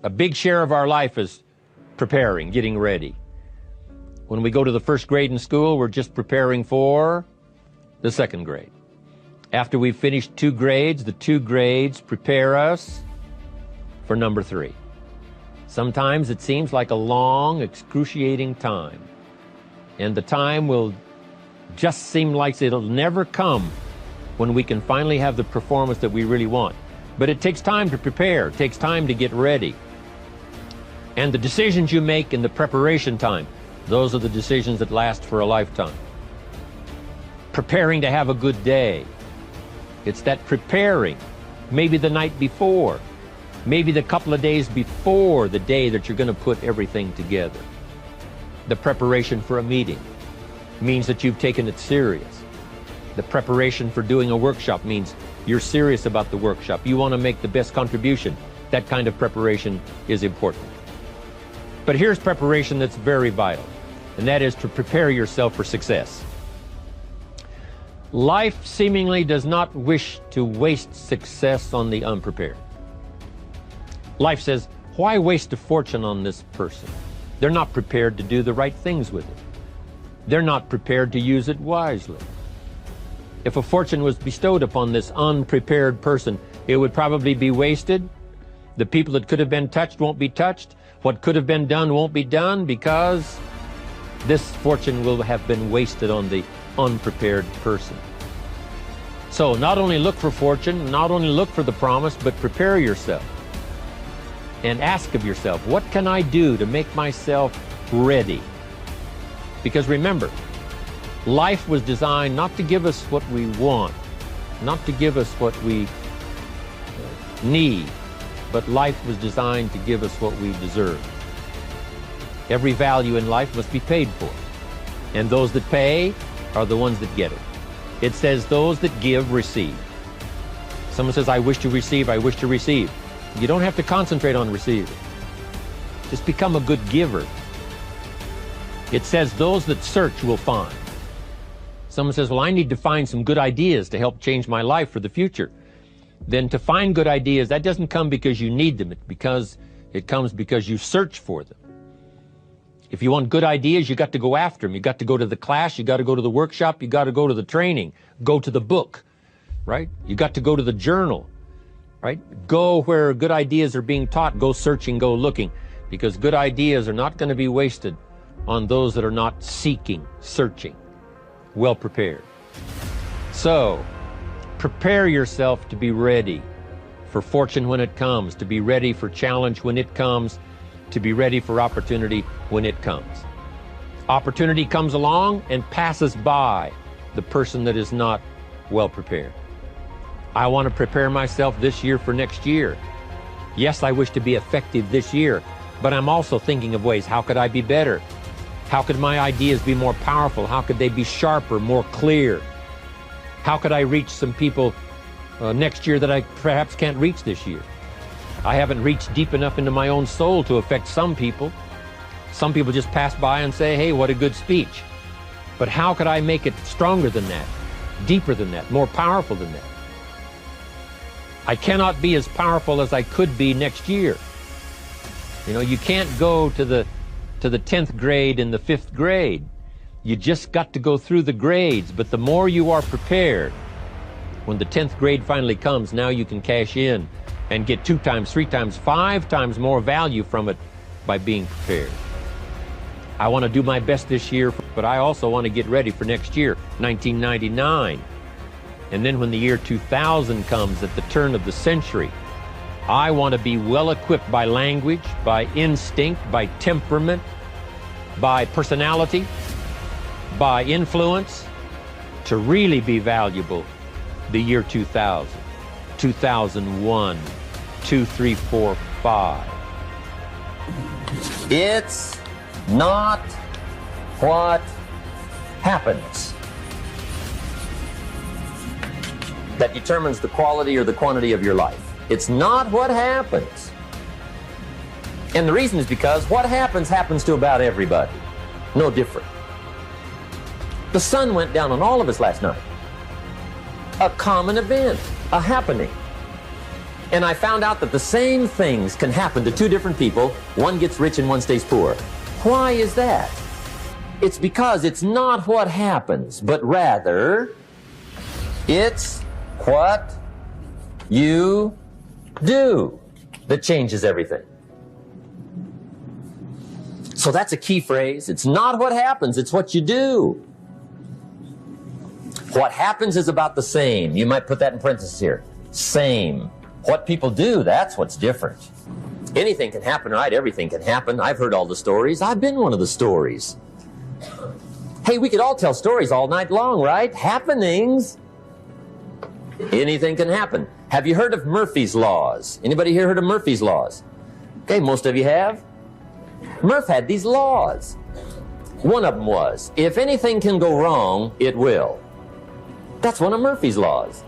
A big share of our life is preparing, getting ready. When we go to the first grade in school, we're just preparing for the second grade. After we've finished 2 grades, the 2 grades prepare us for number 3. Sometimes it seems like a long, excruciating time. And the time will just seem like it'll never come when we can finally have the performance that we really want. But it takes time to prepare. It takes time to get ready. And the decisions you make in the preparation time, those are the decisions that last for a lifetime. Preparing to have a good day. It's that preparing, maybe the night before, maybe the couple of days before the day that you're going to put everything together. The preparation for a meeting means that you've taken it serious. The preparation for doing a workshop means you're serious about the workshop. You want to make the best contribution. That kind of preparation is important. But here's preparation that's very vital, and that is to prepare yourself for success. Life seemingly does not wish to waste success on the unprepared. Life says, why waste a fortune on this person? They're not prepared to do the right things with it. They're not prepared to use it wisely. If a fortune was bestowed upon this unprepared person, it would probably be wasted. The people that could have been touched won't be touched. What could have been done won't be done because this fortune will have been wasted on the unprepared person. So not only look for fortune, not only look for the promise, but prepare yourself and ask of yourself, what can I do to make myself ready? Because remember, life was designed not to give us what we want, not to give us what we need, but life was designed to give us what we deserve. Every value in life must be paid for, and those that pay are the ones that get it. It says those that give receive. Someone says, I wish to receive, I wish to receive. You don't have to concentrate on receiving. Just become a good giver. It says those that search will find. Someone says, well, I need to find some good ideas to help change my life for the future. Then to find good ideas, that doesn't come because you need them. It comes because you search for them. If you want good ideas, you got to go after them. You got to go to the class, you got to go to the workshop, you got to go to the training, go to the book, right? You got to go to the journal, right? Go where good ideas are being taught, go searching, go looking, because good ideas are not going to be wasted on those that are not seeking, searching, well prepared. So, prepare yourself to be ready for fortune when it comes, to be ready for challenge when it comes, to be ready for opportunity when it comes. Opportunity comes along and passes by the person that is not well prepared. I want to prepare myself this year for next year. Yes, I wish to be effective this year, but I'm also thinking of ways, how could I be better? How could my ideas be more powerful? How could they be sharper, more clear? How could I reach some people next year that I perhaps can't reach this year? I haven't reached deep enough into my own soul to affect some people. Some people just pass by and say, hey, what a good speech. But how could I make it stronger than that, deeper than that, more powerful than that? I cannot be as powerful as I could be next year. You know, you can't go to the 10th grade in the 5th grade. You just got to go through the grades, but the more you are prepared, when the 10th grade finally comes, now you can cash in and get 2 times, 3 times, 5 times more value from it by being prepared. I want to do my best this year, but I also want to get ready for next year, 1999. And then when the year 2000 comes, at the turn of the century, I want to be well equipped by language, by instinct, by temperament, by personality, by influence, to really be valuable the year 2000, 2001, 2, 3, 4, 5. It's not what happens that determines the quality or the quantity of your life. It's not what happens. And the reason is because what happens to about everybody. No different. The sun went down on all of us last night. A common event, a happening. And I found out that the same things can happen to two different people. One gets rich and one stays poor. Why is that? It's because it's not what happens, but rather it's what you do that changes everything. So that's a key phrase. It's not what happens, it's what you do. What happens is about the same. You might put that in parentheses here. Same. What people do, that's what's different. Anything can happen, right? Everything can happen. I've heard all the stories. I've been one of the stories. Hey, we could all tell stories all night long, right? Happenings. Anything can happen. Have you heard of Murphy's Laws? Anybody here heard of Murphy's Laws? Okay, most of you have. Murph had these laws. One of them was, if anything can go wrong, it will. That's one of Murphy's Laws.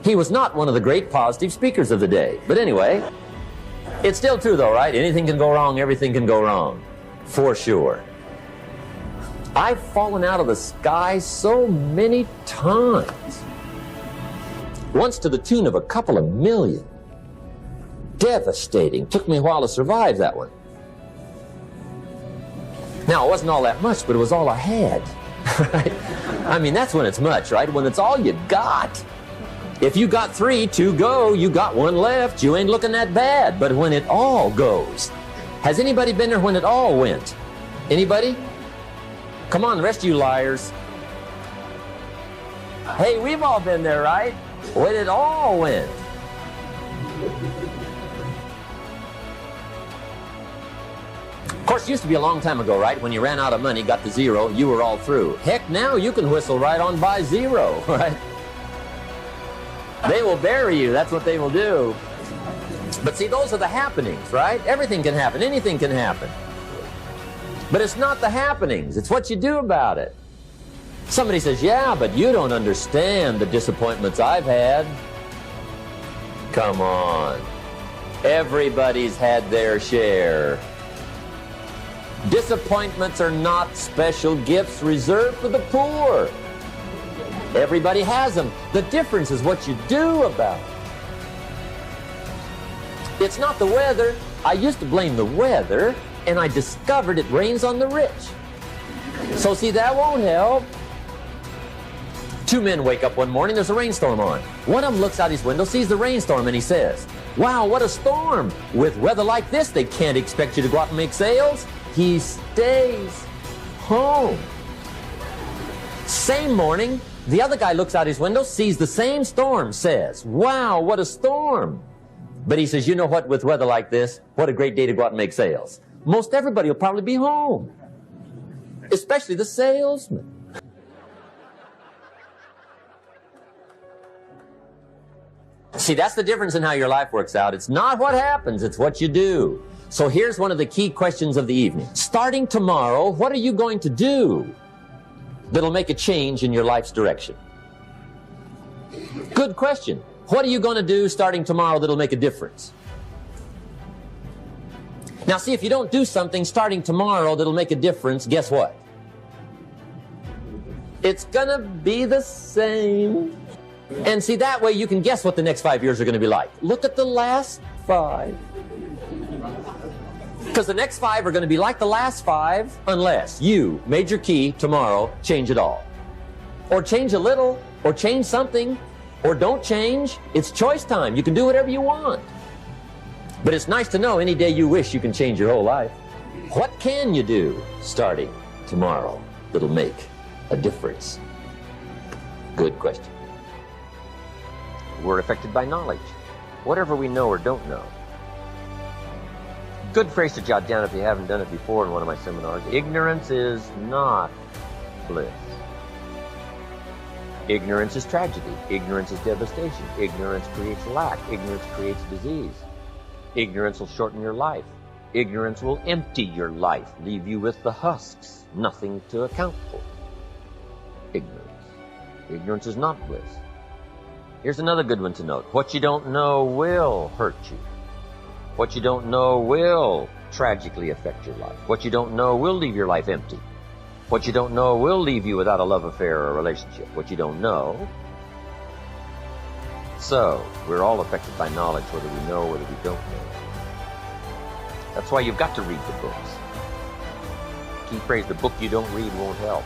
He was not one of the great positive speakers of the day. But anyway, it's still true though, right? Anything can go wrong, everything can go wrong. For sure. I've fallen out of the sky so many times. Once to the tune of a couple of million. Devastating. Took me a while to survive that one. Now, it wasn't all that much, but it was all I had. Right? I mean, that's when it's much, right? When it's all you got. If you got 3, 2 go, you got 1 left, you ain't looking that bad. But when it all goes, has anybody been there when it all went? Anybody? Come on, the rest of you liars. Hey, we've all been there, right? When it all went. Of course, it used to be a long time ago, right? When you ran out of money, got to 0, you were all through. Heck, now you can whistle right on by 0, right? They will bury you. That's what they will do. But see, those are the happenings, right? Everything can happen. Anything can happen. But it's not the happenings. It's what you do about it. Somebody says, yeah, but you don't understand the disappointments I've had. Come on. Everybody's had their share. Disappointments are not special gifts reserved for the poor. Everybody has them. The difference is what you do about it. It's not the weather. I used to blame the weather, and I discovered it rains on the rich. So see, that won't help. 2 men wake up one morning, there's a rainstorm on. One of them looks out his window, sees the rainstorm, and he says, wow, what a storm. With weather like this, they can't expect you to go out and make sales. He stays home. Same morning, the other guy looks out his window, sees the same storm, says, wow, what a storm. But he says, you know what, with weather like this, what a great day to go out and make sales. Most everybody will probably be home, especially the salesman. See, that's the difference in how your life works out. It's not what happens, it's what you do. So here's one of the key questions of the evening. Starting tomorrow, what are you going to do that'll make a change in your life's direction? Good question. What are you going to do starting tomorrow that'll make a difference? Now see, if you don't do something starting tomorrow that'll make a difference, guess what? It's gonna be the same. And see, that way you can guess what the next 5 years are going to be like. Look at the last 5. Because the next 5 are going to be like the last 5 unless you, major key, tomorrow, change it all. Or change a little, or change something, or don't change. It's choice time. You can do whatever you want. But it's nice to know any day you wish you can change your whole life. What can you do starting tomorrow that'll make a difference? Good question. We're affected by knowledge, whatever we know or don't know. Good phrase to jot down if you haven't done it before in one of my seminars. Ignorance is not bliss. Ignorance is tragedy. Ignorance is devastation. Ignorance creates lack. Ignorance creates disease. Ignorance will shorten your life. Ignorance will empty your life, leave you with the husks, nothing to account for. Ignorance. Ignorance is not bliss. Here's another good one to note. What you don't know will hurt you. What you don't know will tragically affect your life. What you don't know will leave your life empty. What you don't know will leave you without a love affair or a relationship. What you don't know so. We're all affected by knowledge, whether we know, whether we don't know. That's why you've got to read the books. Key phrase, the book you don't read won't help.